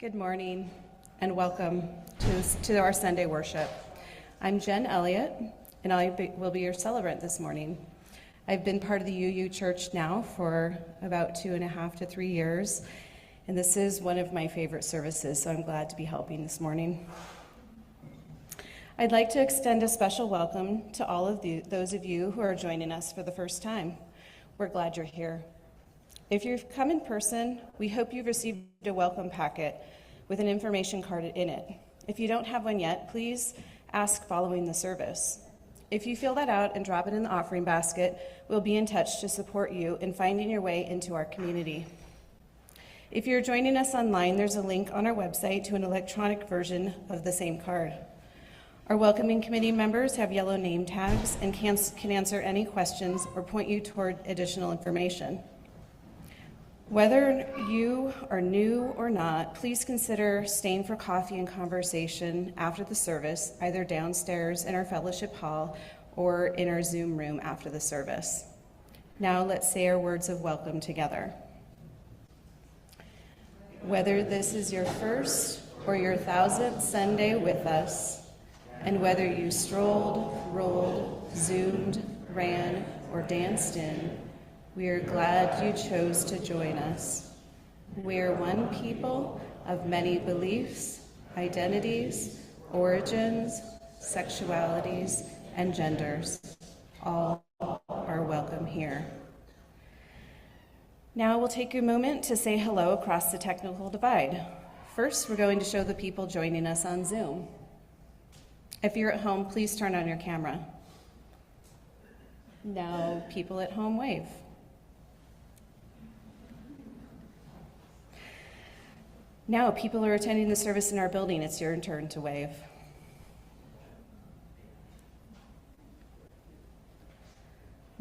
Good morning and welcome to our Sunday worship. I'm Jen Elliott and I will be your celebrant this morning. I've been part of the UU Church now for about 2.5 to 3 years, and this is one of my favorite services, so I'm glad to be helping this morning. I'd like to extend a special welcome to all of those of you who are joining us for the first time. We're glad you're here. If you've come in person, we hope you've received a welcome packet with an information card in it. If you don't have one yet, please ask following the service. If you fill that out and drop it in the offering basket, we'll be in touch to support you in finding your way into our community. If you're joining us online, there's a link on our website to an electronic version of the same card. Our welcoming committee members have yellow name tags and can answer any questions or point you toward additional information. Whether you are new or not, please consider staying for coffee and conversation after the service, either downstairs in our fellowship hall or in our Zoom room after the service. Now let's say our words of welcome together. Whether this is your first or your 1,000th Sunday with us, and whether you strolled, rolled, Zoomed, ran, or danced in, we are glad you chose to join us. We are one people of many beliefs, identities, origins, sexualities, and genders. All are welcome here. Now we'll take a moment to say hello across the technical divide. First, we're going to show the people joining us on Zoom. If you're at home, please turn on your camera. Now, people at home, wave. Now, people who are attending the service in our building, it's your turn to wave.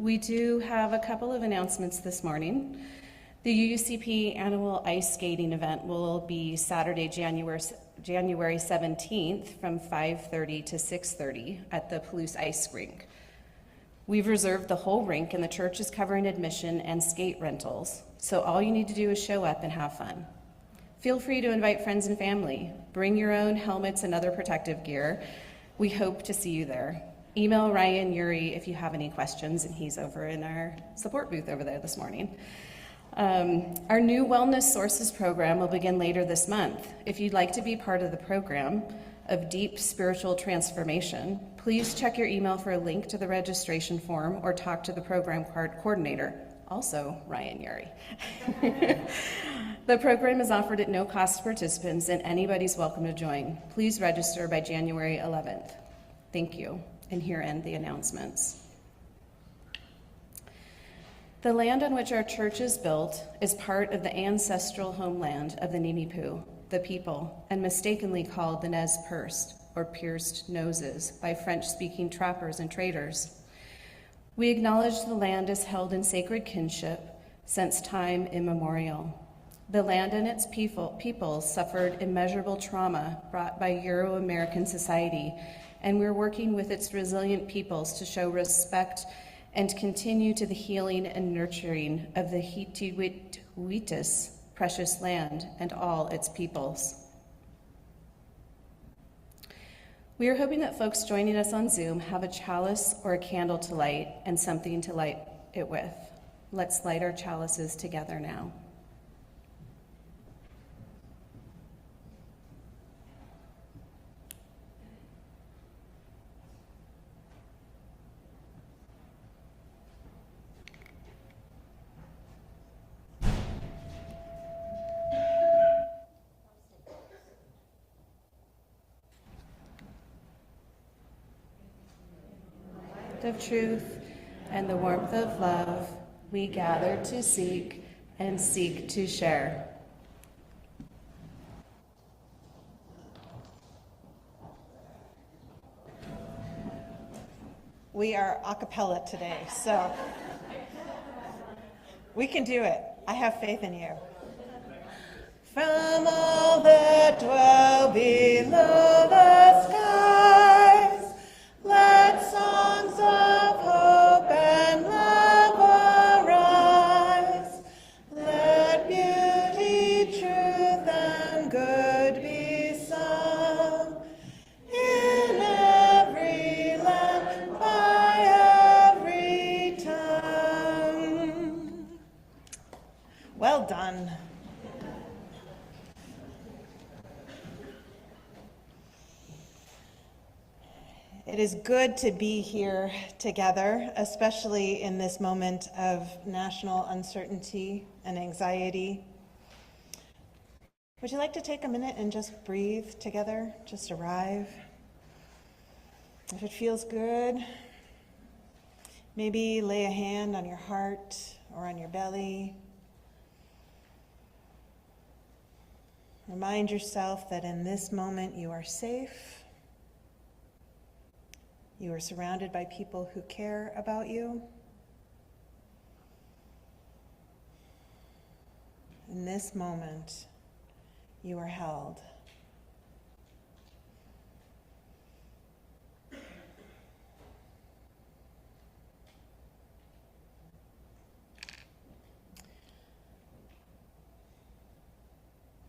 We do have a couple of announcements this morning. The UUCP annual ice skating event will be Saturday, January 17th from 5:30 to 6:30 at the Palouse Ice Rink. We've reserved the whole rink and the church is covering admission and skate rentals, so all you need to do is show up and have fun. Feel free to invite friends and family. Bring your own helmets and other protective gear. We hope to see you there. Email Ryan Uri if you have any questions, and he's over in our support booth over there this morning. Our new Wellness Sources program will begin later this month. If you'd like to be part of the program of deep spiritual transformation, please check your email for a link to the registration form or talk to the program coordinator, also Ryan Uri. The program is offered at no cost to participants, and anybody's welcome to join. Please register by January 11th. Thank you, and here end the announcements. The land on which our church is built is part of the ancestral homeland of the Nimipu, the people, and mistakenly called the Nez Perced, or pierced noses, by French-speaking trappers and traders. We acknowledge the land is held in sacred kinship since time immemorial. The land and its peoples suffered immeasurable trauma brought by Euro-American society, and we're working with its resilient peoples to show respect and continue to the healing and nurturing of the Hitiwitis precious land and all its peoples. We are hoping that folks joining us on Zoom have a chalice or a candle to light and something to light it with. Let's light our chalices together now. Of truth and the warmth of love, we gather to seek and seek to share. We are a cappella today, so we can do it. I have faith in you. From all that dwell below the skies, let songs of hope and love arise. Let beauty, truth, and good It is good to be here together, especially in this moment of national uncertainty and anxiety. Would you like to take a minute and just breathe together, just arrive? If it feels good, maybe lay a hand on your heart or on your belly. Remind yourself that in this moment you are safe. You are surrounded by people who care about you. In this moment, you are held.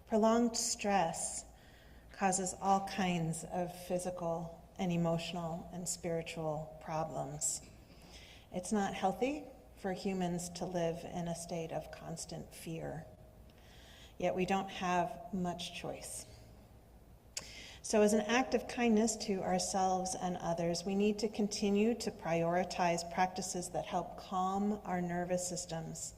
Prolonged stress causes all kinds of physical and emotional and spiritual problems. It's not healthy for humans to live in a state of constant fear, yet we don't have much choice. So as an act of kindness to ourselves and others, we need to continue to prioritize practices that help calm our nervous systems,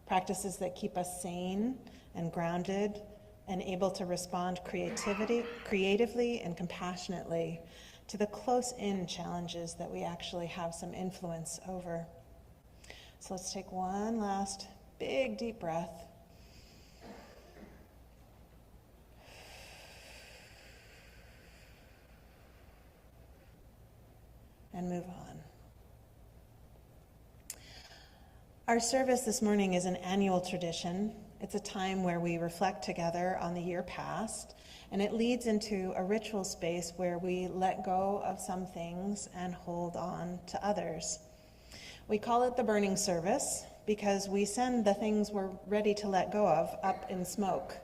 practices that keep us sane and grounded and able to respond creatively and compassionately to the close-in challenges that we actually have some influence over. So let's take one last big deep breath. And move on. Our service this morning is an annual tradition. It's a time where we reflect together on the year past, and it leads into a ritual space where we let go of some things and hold on to others. We call it the burning service because we send the things we're ready to let go of up in smoke,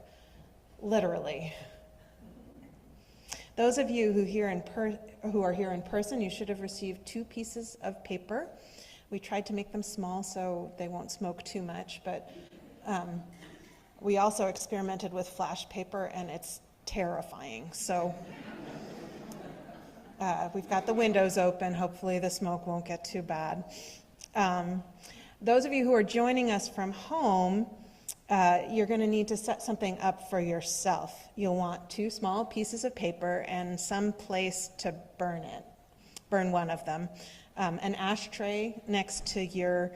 literally. Those of you who are here in person, you should have received 2 pieces of paper. We tried to make them small so they won't smoke too much, but we also experimented with flash paper, and it's terrifying. So we've got the windows open. Hopefully the smoke won't get too bad. Those of you who are joining us from home, you're going to need to set something up for yourself. You'll want 2 small pieces of paper and some place to burn it. Burn one of them. An ashtray next to your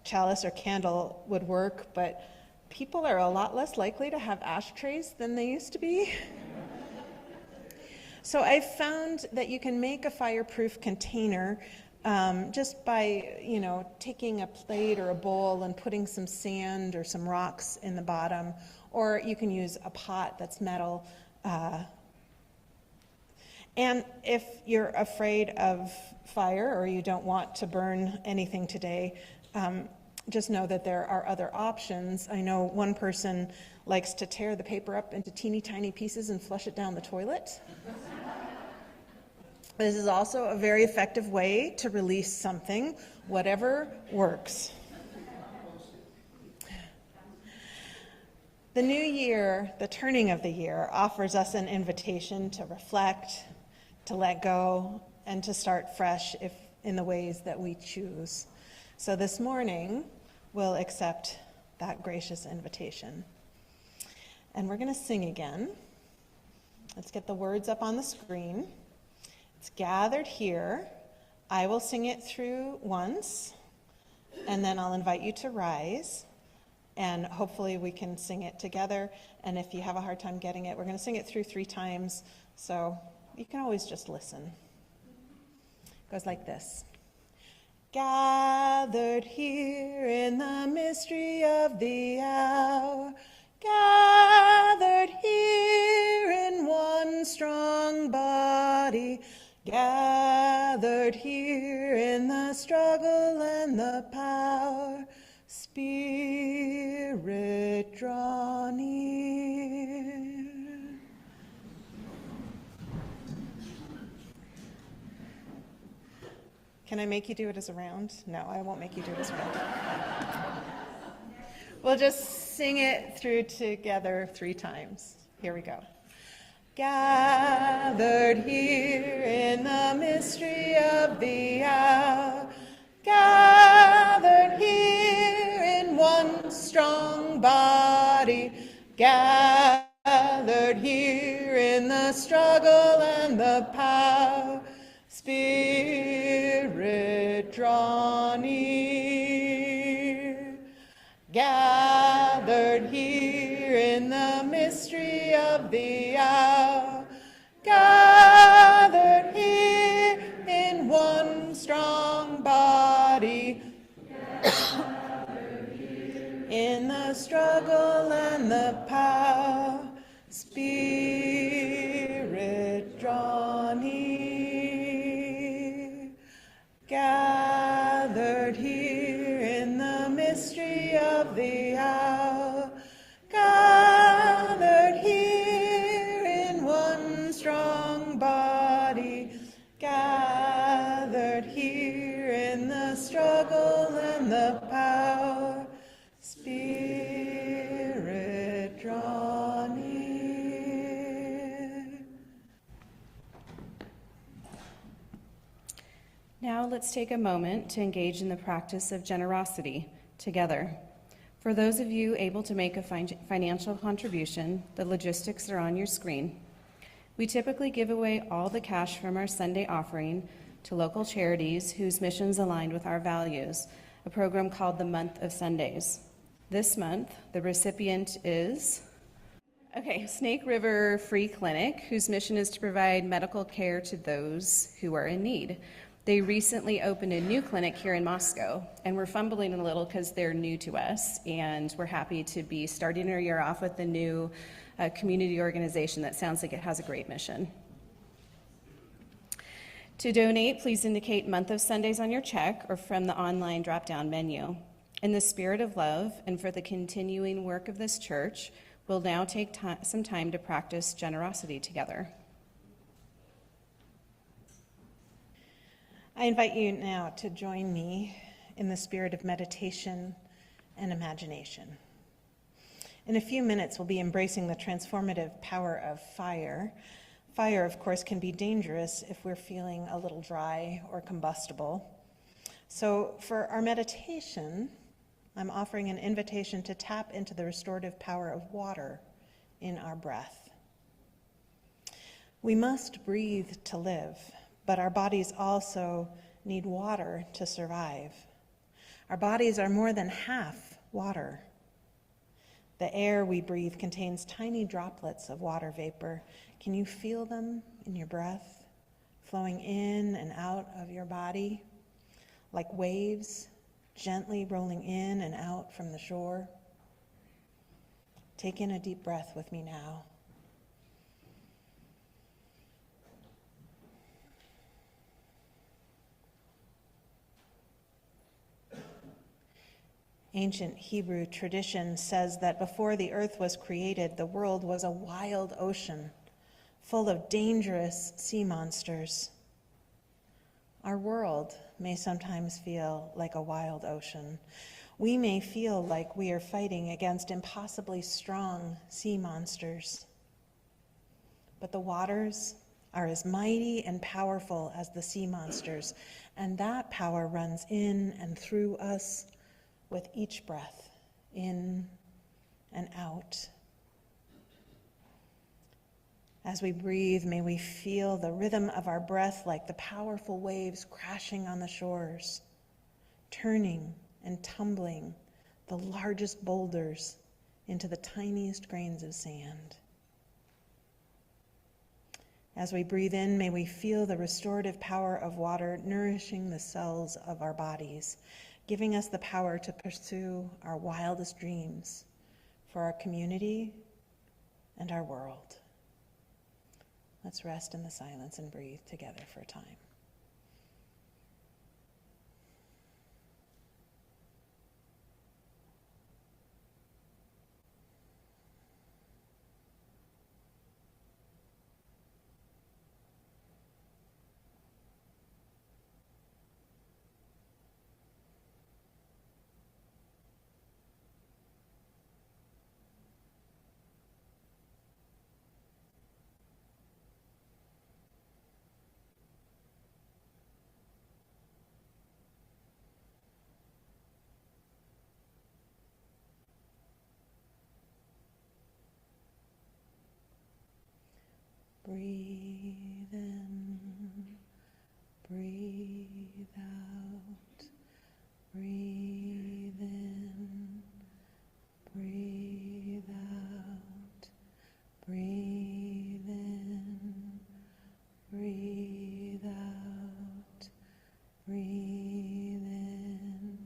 chalice or candle would work, but people are a lot less likely to have ashtrays than they used to be. So I've found that you can make a fireproof container just by, taking a plate or a bowl and putting some sand or some rocks in the bottom, or you can use a pot that's metal. And if you're afraid of fire or you don't want to burn anything today, just know that there are other options. I know one person likes to tear the paper up into teeny tiny pieces and flush it down the toilet. This is also a very effective way to release something, whatever works. The new year, the turning of the year, offers us an invitation to reflect, to let go, and to start fresh if in the ways that we choose. So this morning, we'll accept that gracious invitation. And we're going to sing again. Let's get the words up on the screen. It's gathered here. I will sing it through once, and then I'll invite you to rise, and hopefully we can sing it together. And if you have a hard time getting it, we're going to sing it through 3 times, so you can always just listen. It goes like this. Gathered here in the mystery of the hour, gathered here in one strong body, gathered here in the struggle and the power, Spirit, draw near. Can I make you do it as a round? No, I won't make you do it as a round. We'll just sing it through together 3 times. Here we go. Gathered here in the mystery of the hour, gathered here in one strong body, gathered here in the struggle and the power, Spirit, draw near. Gathered here in the mystery of the hour, gathered here in one strong body, in the struggle and the power, Spirit, draw near. Gathered here in the mystery of the hour, gathered here in one strong body, gathered here in the struggle and the power, Spirit, draw near. Now let's take a moment to engage in the practice of generosity together. For those of you able to make a financial contribution, the logistics are on your screen. We typically give away all the cash from our Sunday offering to local charities whose missions align with our values, a program called the Month of Sundays. This month, the recipient is Snake River Free Clinic, whose mission is to provide medical care to those who are in need. They recently opened a new clinic here in Moscow, and we're fumbling a little because they're new to us, and we're happy to be starting our year off with a new community organization that sounds like it has a great mission. To donate, please indicate Month of Sundays on your check or from the online drop-down menu. In the spirit of love and for the continuing work of this church, we'll now take some time to practice generosity together. I invite you now to join me in the spirit of meditation and imagination. In a few minutes, we'll be embracing the transformative power of fire. Fire, of course, can be dangerous if we're feeling a little dry or combustible. So for our meditation, I'm offering an invitation to tap into the restorative power of water in our breath. We must breathe to live, but our bodies also need water to survive. Our bodies are more than half water. The air we breathe contains tiny droplets of water vapor. Can you feel them in your breath, flowing in and out of your body, like waves gently rolling in and out from the shore? Take in a deep breath with me now. Ancient Hebrew tradition says that before the earth was created, the world was a wild ocean full of dangerous sea monsters. Our world may sometimes feel like a wild ocean. We may feel like we are fighting against impossibly strong sea monsters. But the waters are as mighty and powerful as the sea monsters, and that power runs in and through us with each breath, in and out. As we breathe, may we feel the rhythm of our breath like the powerful waves crashing on the shores, turning and tumbling the largest boulders into the tiniest grains of sand. As we breathe in, may we feel the restorative power of water nourishing the cells of our bodies, giving us the power to pursue our wildest dreams for our community and our world. Let's rest in the silence and breathe together for a time. breathe in, breathe out, breathe in, breathe out, breathe in, breathe out, breathe in,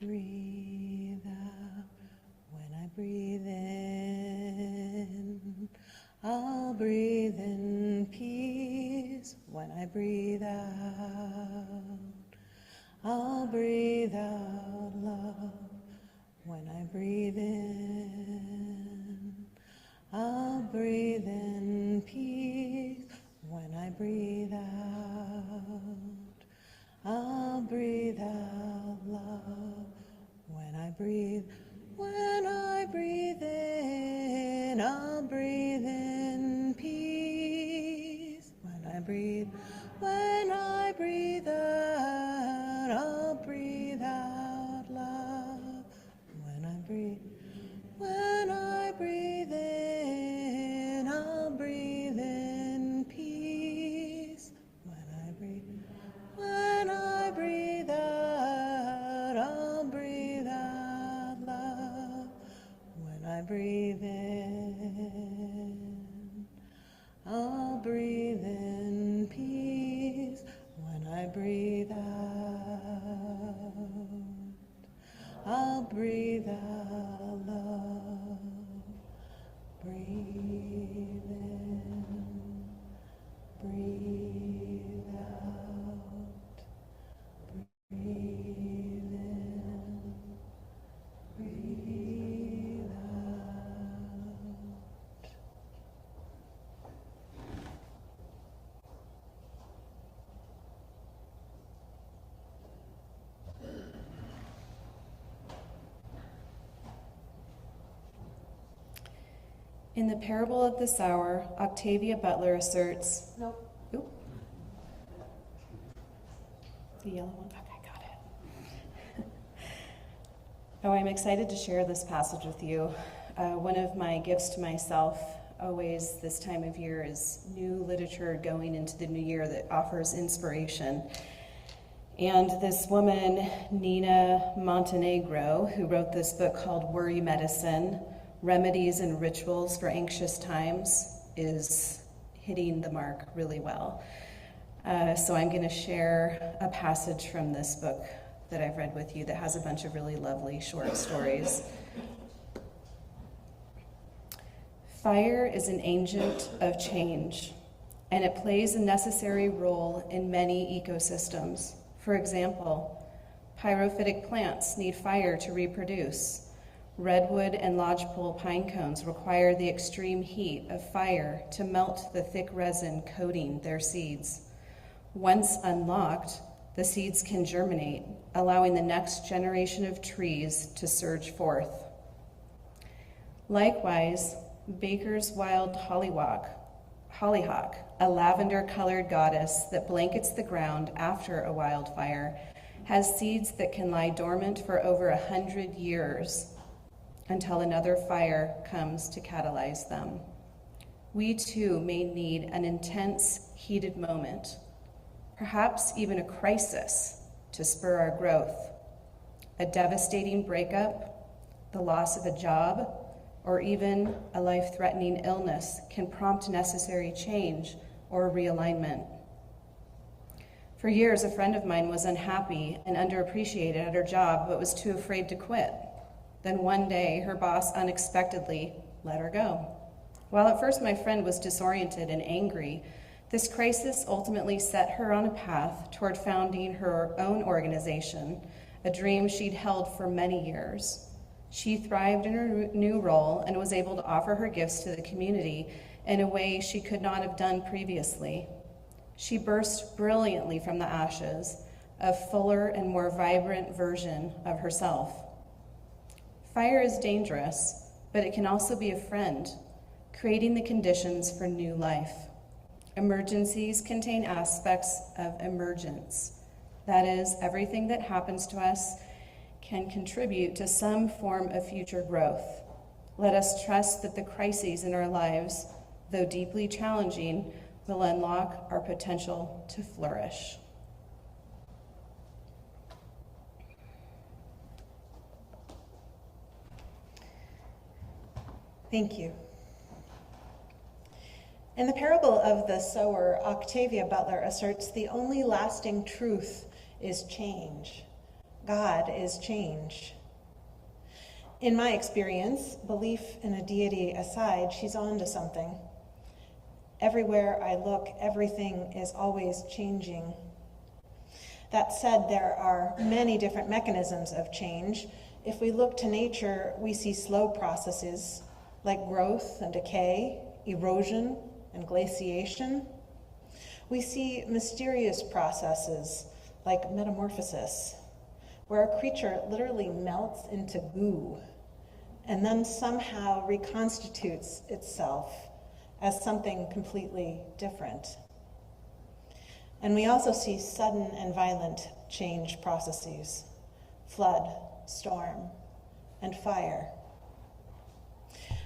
breathe out. When I breathe in, I'll breathe in peace. When I breathe out, I'll breathe out love. When I breathe in, I'll breathe in peace. When I breathe out, I'll breathe out love. When I breathe in, I'll breathe in peace. When I breathe out, I'll breathe out love. When I breathe in, I'll breathe in peace. When I breathe out, I'll breathe out love. When I breathe in, I'll breathe in peace. When I breathe out, I'll breathe out love. Breathe in, breathe out, breathe in, breathe out. In the parable of the sower, Octavia Butler asserts, Nope. Oop. The yellow one, okay, got it. Oh, I'm excited to share this passage with you. One of my gifts to myself always this time of year is new literature going into the new year that offers inspiration. And this woman, Nina Montenegro, who wrote this book called Worry Medicine, Remedies and Rituals for Anxious Times, is hitting the mark really well. So I'm going to share a passage from this book that I've read with you that has a bunch of really lovely short stories. Fire is an agent of change, and it plays a necessary role in many ecosystems. For example, pyrophytic plants need fire to reproduce. Redwood and lodgepole pine cones require the extreme heat of fire to melt the thick resin coating their seeds. Once unlocked, the seeds can germinate, allowing the next generation of trees to surge forth. Likewise, Baker's wild hollyhock, a lavender-colored goddess that blankets the ground after a wildfire, has seeds that can lie dormant for over 100 years until another fire comes to catalyze them. We too may need an intense, heated moment, perhaps even a crisis to spur our growth. A devastating breakup, the loss of a job, or even a life-threatening illness can prompt necessary change or realignment. For years, a friend of mine was unhappy and underappreciated at her job, but was too afraid to quit. Then one day, her boss unexpectedly let her go. While at first my friend was disoriented and angry, this crisis ultimately set her on a path toward founding her own organization, a dream she'd held for many years. She thrived in her new role and was able to offer her gifts to the community in a way she could not have done previously. She burst brilliantly from the ashes, a fuller and more vibrant version of herself. Fire is dangerous, but it can also be a friend, creating the conditions for new life. Emergencies contain aspects of emergence. That is, everything that happens to us can contribute to some form of future growth. Let us trust that the crises in our lives though deeply challenging, will unlock our potential to flourish. Thank you. In the parable of the sower, Octavia Butler asserts the only lasting truth is change. God is change. In my experience, belief in a deity aside, she's on to something. Everywhere I look, everything is always changing. That said, there are many different mechanisms of change. If we look to nature, we see slow processes like growth and decay, erosion and glaciation. We see mysterious processes like metamorphosis, where a creature literally melts into goo and then somehow reconstitutes itself as something completely different. And we also see sudden and violent change processes: flood, storm, and fire.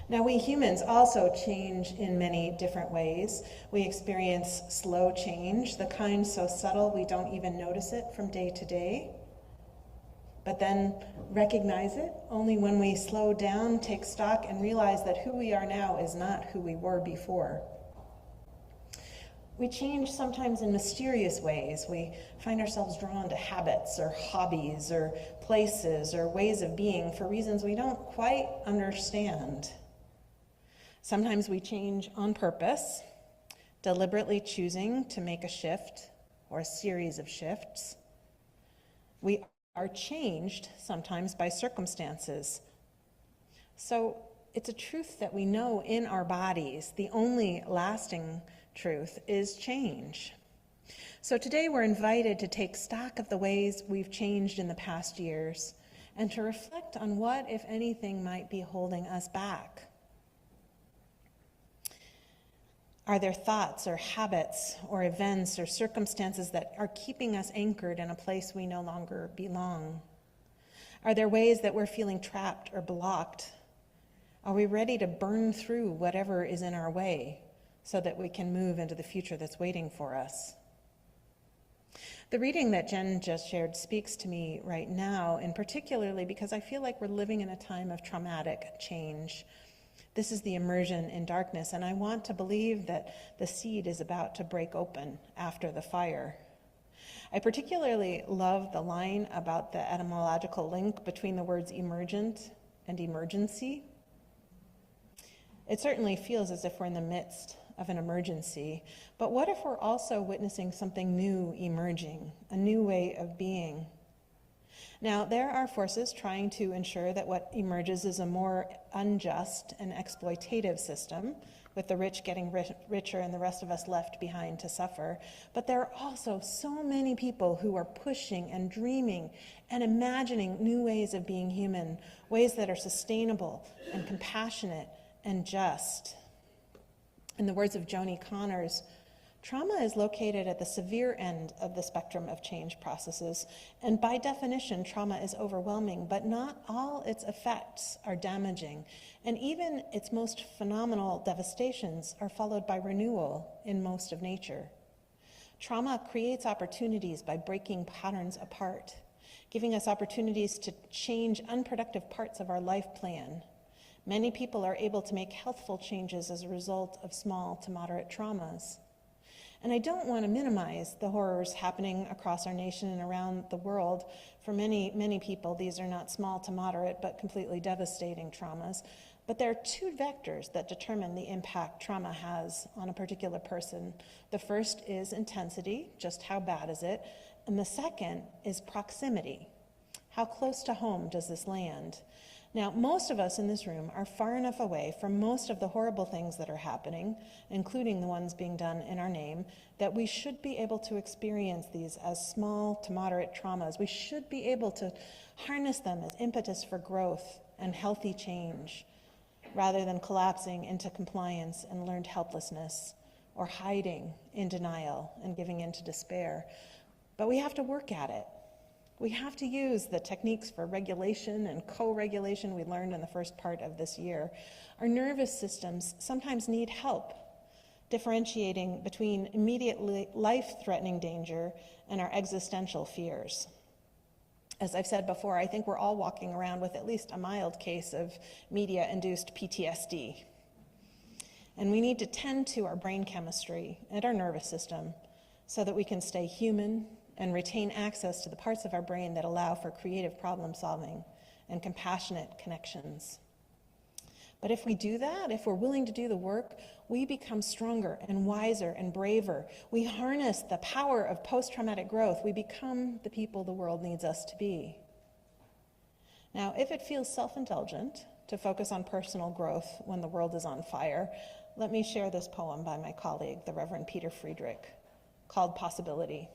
Now, we humans also change in many different ways. We experience slow change, the kind so subtle we don't even notice it from day to day, but then recognize it only when we slow down, take stock, and realize that who we are now is not who we were before. We change sometimes in mysterious ways. We find ourselves drawn to habits or hobbies or places or ways of being for reasons we don't quite understand. Sometimes we change on purpose, deliberately choosing to make a shift or a series of shifts. We are changed sometimes by circumstances. So it's a truth that we know in our bodies. The only lasting truth is change. So today we're invited to take stock of the ways we've changed in the past years and to reflect on what, if anything, might be holding us back. Are there thoughts or habits or events or circumstances that are keeping us anchored in a place we no longer belong? Are there ways that we're feeling trapped or blocked? Are we ready to burn through whatever is in our way so that we can move into the future that's waiting for us? The reading that Jen just shared speaks to me right now, and particularly because I feel like we're living in a time of traumatic change. This is the immersion in darkness, and I want to believe that the seed is about to break open after the fire. I particularly love the line about the etymological link between the words emergent and emergency. It certainly feels as if we're in the midst of an emergency, but what if we're also witnessing something new emerging, a new way of being? Now, there are forces trying to ensure that what emerges is a more unjust and exploitative system, with the rich getting richer and the rest of us left behind to suffer. But there are also so many people who are pushing and dreaming and imagining new ways of being human, ways that are sustainable and compassionate and just. In the words of Joni Connors, trauma is located at the severe end of the spectrum of change processes, and by definition, trauma is overwhelming, but not all its effects are damaging, and even its most phenomenal devastations are followed by renewal in most of nature. Trauma creates opportunities by breaking patterns apart, giving us opportunities to change unproductive parts of our life plan. Many people are able to make healthful changes as a result of small to moderate traumas. And I don't want to minimize the horrors happening across our nation and around the world. For many, many people, these are not small to moderate, but completely devastating traumas. But there are two vectors that determine the impact trauma has on a particular person. The first is intensity, just how bad is it? And the second is proximity. How close to home does this land? Now, most of us in this room are far enough away from most of the horrible things that are happening, including the ones being done in our name, that we should be able to experience these as small to moderate traumas. We should be able to harness them as impetus for growth and healthy change, rather than collapsing into compliance and learned helplessness, or hiding in denial and giving in to despair. But we have to work at it. We have to use the techniques for regulation and co-regulation we learned in the first part of this year. Our nervous systems sometimes need help differentiating between immediate life-threatening danger and our existential fears. As I've said before, I think we're all walking around with at least a mild case of media-induced PTSD. And we need to tend to our brain chemistry and our nervous system so that we can stay human and retain access to the parts of our brain that allow for creative problem solving and compassionate connections. But if we do that, if we're willing to do the work, we become stronger and wiser and braver. We harness the power of post-traumatic growth. We become the people the world needs us to be. Now, if it feels self-indulgent to focus on personal growth when the world is on fire, let me share this poem by my colleague, the Reverend Peter Friedrich, called Possibility.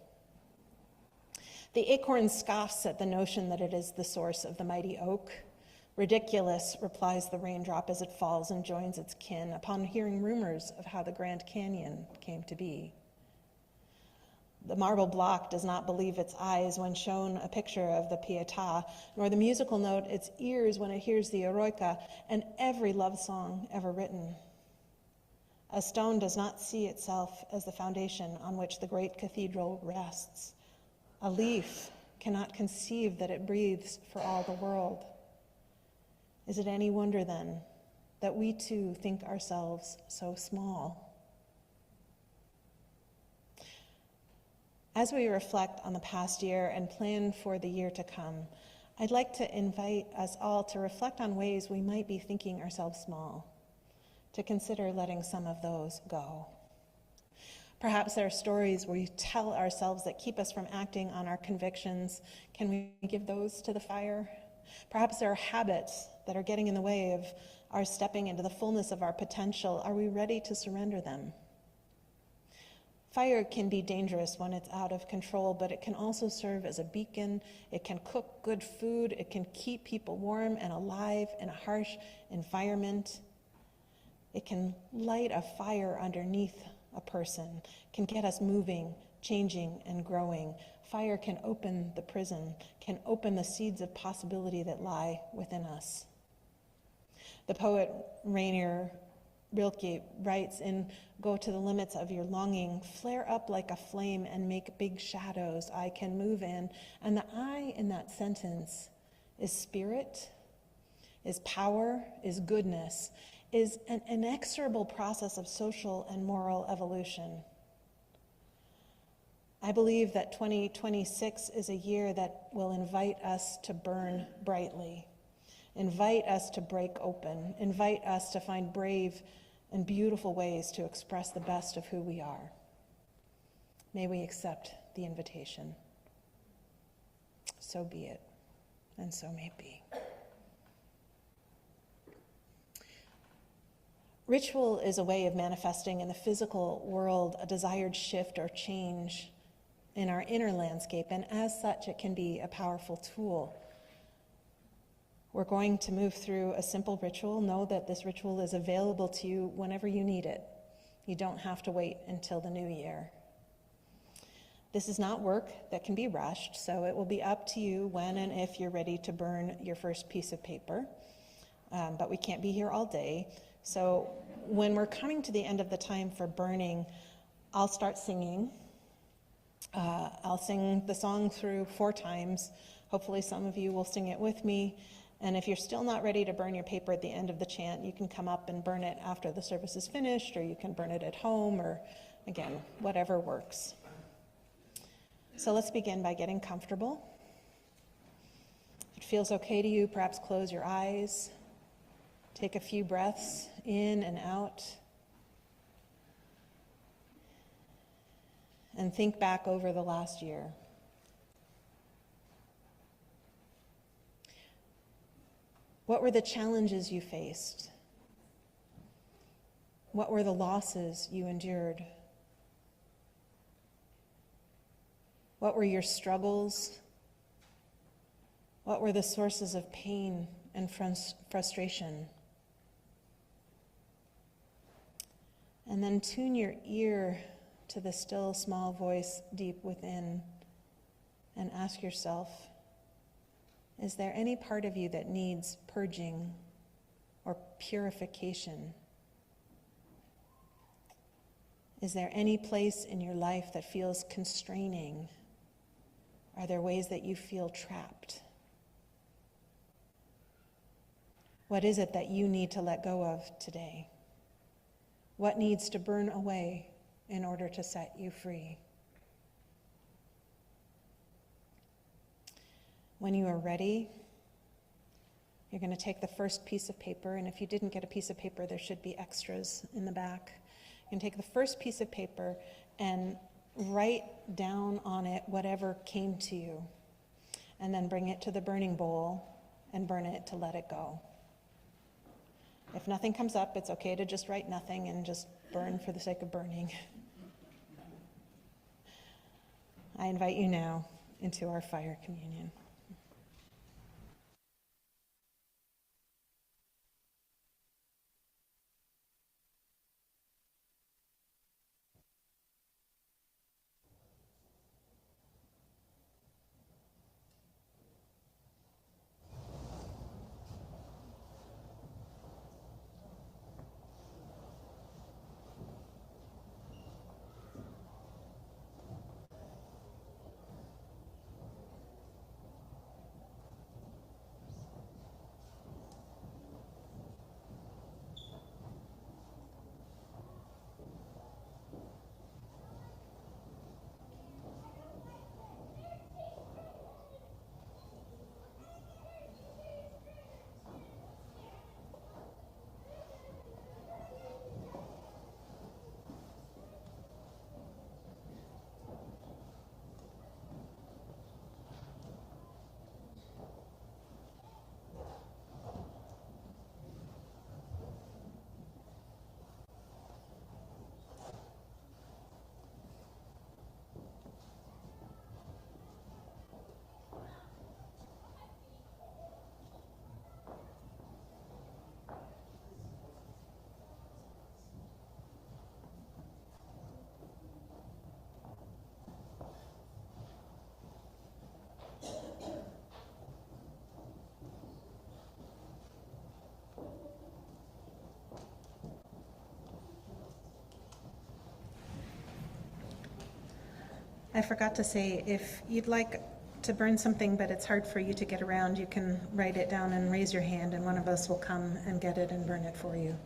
The acorn scoffs at the notion that it is the source of the mighty oak. Ridiculous, replies the raindrop as it falls and joins its kin upon hearing rumors of how the Grand Canyon came to be. The marble block does not believe its eyes when shown a picture of the Pietà, nor the musical note its ears when it hears the Eroica and every love song ever written. A stone does not see itself as the foundation on which the great cathedral rests. A leaf cannot conceive that it breathes for all the world. Is it any wonder, then, that we too think ourselves so small? As we reflect on the past year and plan for the year to come, I'd like to invite us all to reflect on ways we might be thinking ourselves small, to consider letting some of those go. Perhaps there are stories we tell ourselves that keep us from acting on our convictions. Can we give those to the fire? Perhaps there are habits that are getting in the way of our stepping into the fullness of our potential. Are we ready to surrender them? Fire can be dangerous when it's out of control, but it can also serve as a beacon. It can cook good food. It can keep people warm and alive in a harsh environment. It can light a fire underneath a person, can get us moving, changing, and growing. Fire can open the prison, can open the seeds of possibility that lie within us. The poet Rainier Rilke writes in Go to the Limits of Your Longing, flare up like a flame and make big shadows I can move in. And the I in that sentence is spirit, is power, is goodness, is an inexorable process of social and moral evolution. I believe that 2026 is a year that will invite us to burn brightly, invite us to break open, invite us to find brave and beautiful ways to express the best of who we are. May we accept the invitation. So be it, and so may it be. Ritual is a way of manifesting in the physical world a desired shift or change in our inner landscape, and as such, it can be a powerful tool. We're going to move through a simple ritual. Know that this ritual is available to you whenever you need it. You don't have to wait until the new year. This is not work that can be rushed, so it will be up to you when and if you're ready to burn your first piece of paper. But we can't be here all day. So when we're coming to the end of the time for burning, I'll start singing. I'll sing the song through 4 times. Hopefully some of you will sing it with me. And if you're still not ready to burn your paper at the end of the chant, you can come up and burn it after the service is finished, or you can burn it at home, or again, whatever works. So let's begin by getting comfortable. If it feels okay to you, perhaps close your eyes. Take a few breaths in and out. And think back over the last year. What were the challenges you faced? What were the losses you endured? What were your struggles? What were the sources of pain and frustration? And then tune your ear to the still small voice deep within and ask yourself, is there any part of you that needs purging or purification? Is there any place in your life that feels constraining? Are there ways that you feel trapped? What is it that you need to let go of today? What needs to burn away in order to set you free? When you are ready, you're going to take the first piece of paper, and if you didn't get a piece of paper, there should be extras in the back. You can take the first piece of paper and write down on it whatever came to you, and then bring it to the burning bowl and burn it to let it go. If nothing comes up, it's okay to just write nothing and just burn for the sake of burning. I invite you now into our fire communion. I forgot to say, if you'd like to burn something but it's hard for you to get around, you can write it down and raise your hand, and one of us will come and get it and burn it for you.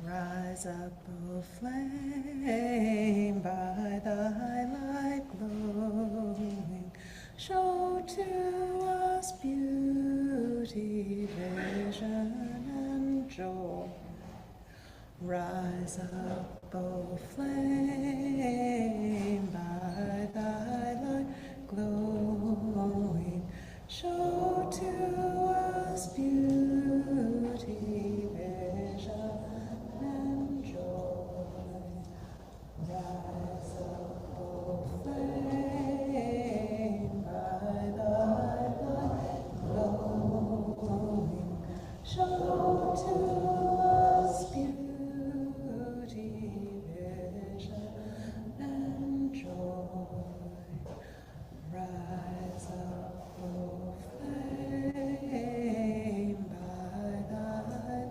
Rise up, O flame, by thy light glowing. Show to us beauty, vision, and joy. Rise up, O flame, by thy light glowing. Show to us beauty, vision, and joy. Rise up, O flame, by thy light glowing. Show to us beauty, vision, and joy. Rise up, O flame, by thy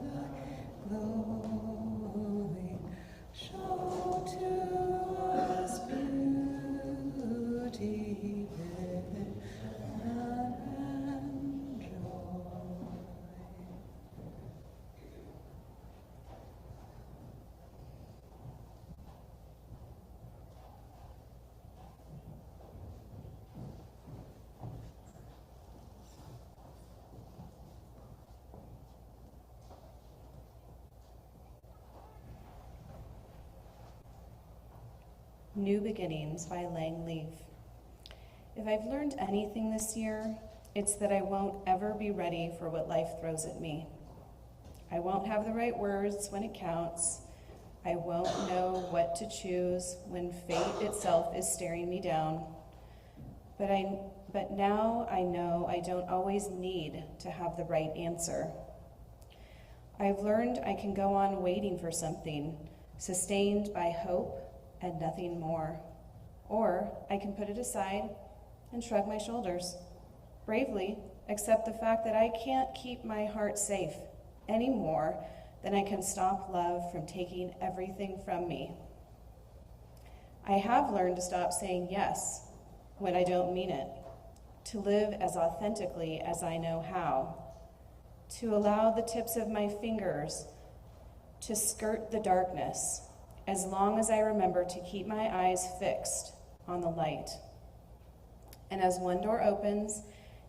light glowing. Show to us beauty, vision, and joy. New Beginnings by Lang Leaf. If I've learned anything this year, it's that I won't ever be ready for what life throws at me. I won't have the right words when it counts. I won't know what to choose when fate itself is staring me down. But now I know I don't always need to have the right answer. I've learned I can go on waiting for something, sustained by hope and nothing more. Or I can put it aside and shrug my shoulders, bravely accept the fact that I can't keep my heart safe any more than I can stop love from taking everything from me. I have learned to stop saying yes when I don't mean it, to live as authentically as I know how, to allow the tips of my fingers to skirt the darkness as long as I remember to keep my eyes fixed on the light. And as one door opens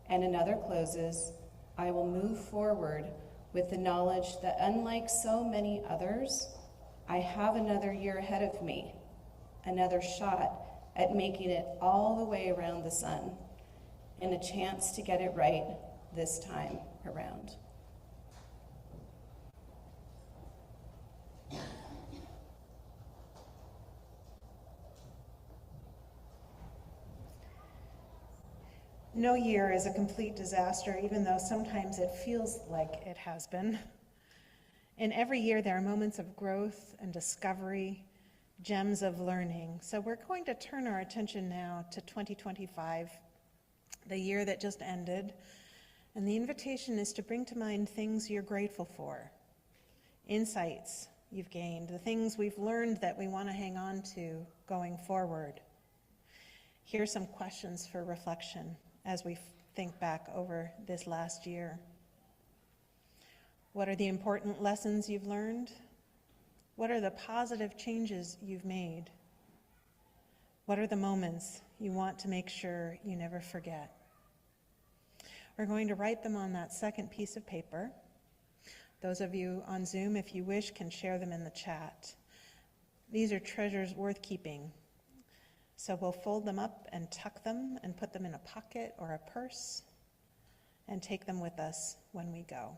and another closes, I will move forward with the knowledge that unlike so many others, I have another year ahead of me, another shot at making it all the way around the sun, and a chance to get it right this time around. No year is a complete disaster, even though sometimes it feels like it has been. In every year, there are moments of growth and discovery, gems of learning. So we're going to turn our attention now to 2025, the year that just ended. And the invitation is to bring to mind things you're grateful for, insights you've gained, the things we've learned that we want to hang on to going forward. Here are some questions for reflection as we think back over this last year. What are the important lessons you've learned? What are the positive changes you've made? What are the moments you want to make sure you never forget? We're going to write them on that second piece of paper. Those of you on Zoom, if you wish, can share them in the chat. These are treasures worth keeping. So we'll fold them up and tuck them and put them in a pocket or a purse and take them with us when we go.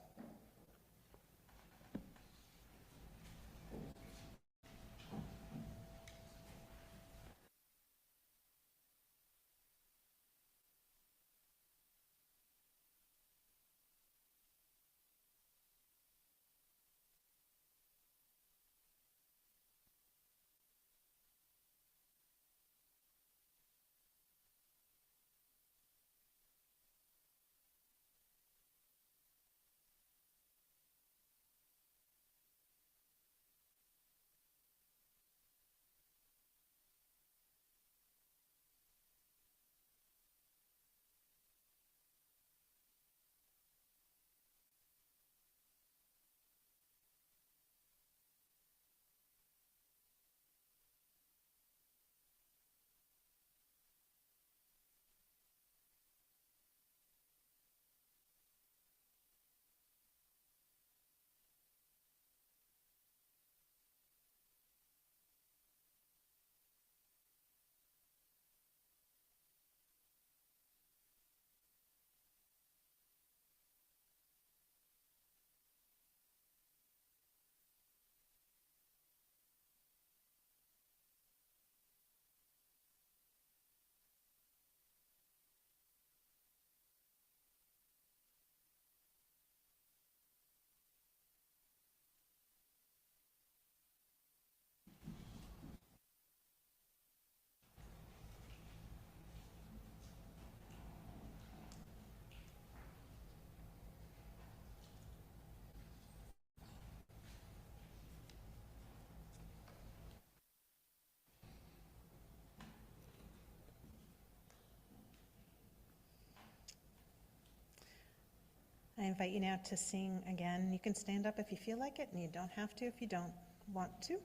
I invite you now to sing again. You can stand up if you feel like it, and you don't have to if you don't want to.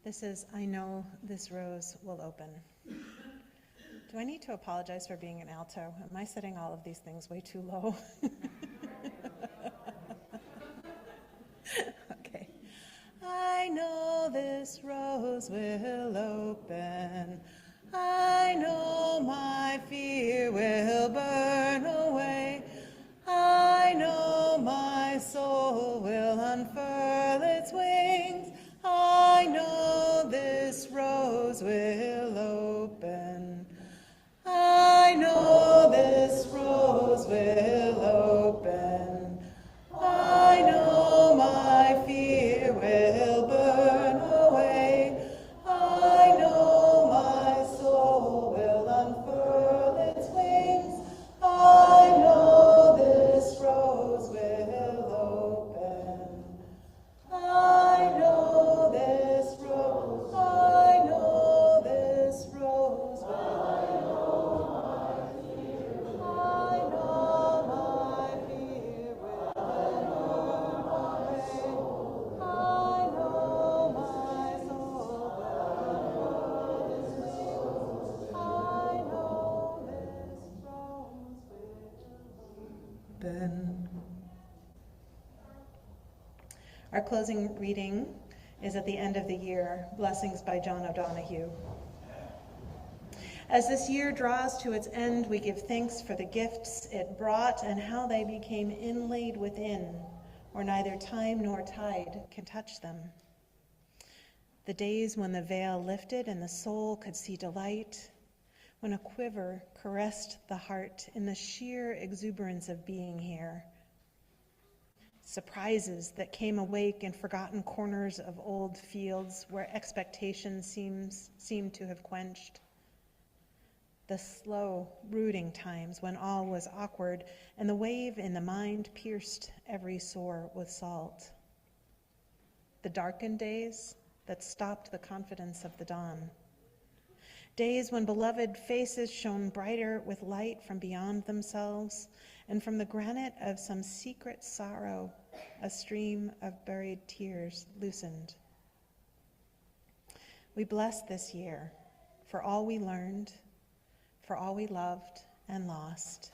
This is I Know This Rose Will Open. Do I need to apologize for being an alto? Am I setting all of these things way too low? Okay. I know this rose will open. I know my fear will burn away. I know my soul will unfurl its wings. I know this rose will open. I know this rose will open. I know my fear will burn away. I know my soul will unfurl its wings. I know this rose will open. I know this rose. I know this rose will open. I know my fear will burn away. I know my soul will unfurl its wings. I know this rose will open. Our closing reading is at the end of the year, Blessings by John O'Donohue. As this year draws to its end, we give thanks for the gifts it brought and how they became inlaid within, where neither time nor tide can touch them. The days when the veil lifted and the soul could see delight, when a quiver caressed the heart in the sheer exuberance of being here. Surprises that came awake in forgotten corners of old fields where expectation seemed to have quenched. The slow, brooding times when all was awkward and the wave in the mind pierced every sore with salt. The darkened days that stopped the confidence of the dawn. Days when beloved faces shone brighter with light from beyond themselves, and from the granite of some secret sorrow, a stream of buried tears loosened. We bless this year for all we learned, for all we loved and lost,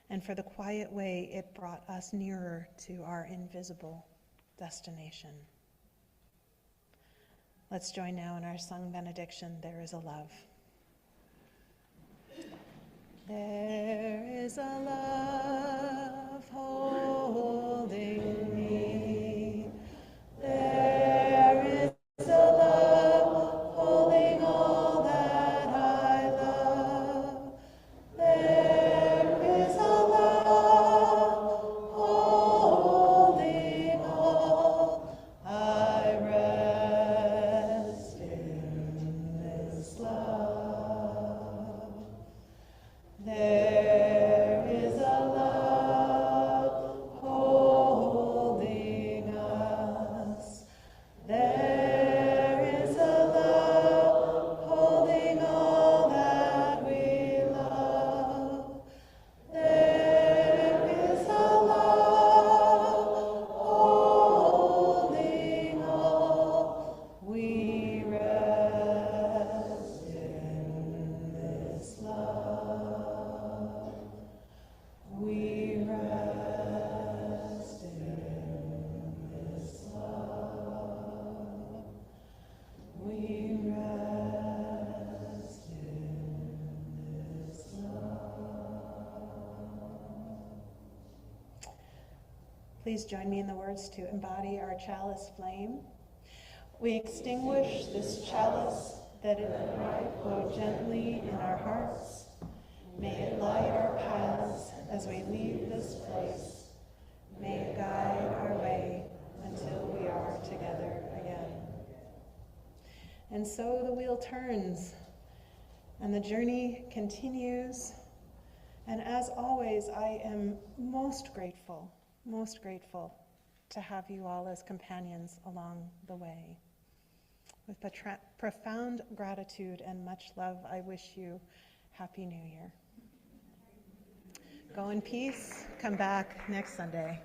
and for the quiet way it brought us nearer to our invisible destination. Let's join now in our sung benediction, There is a Love. There is a love holding me. There is a love holding all that I love. There is a love holding all. I rest in this love. There is a love holding us. There is a love holding all that we love. There is a love holding all. We rest in this love. We rest in this love. We rest in this love. Please join me in the words to embody our chalice flame. We extinguish this chalice that it might flow gently in our hearts. May it light our paths as we leave this place. May it guide our way until we are together again. And so the wheel turns and the journey continues. And as always, I am most grateful to have you all as companions along the way. With profound gratitude and much love, I wish you Happy New Year. Go in peace. Come back next Sunday.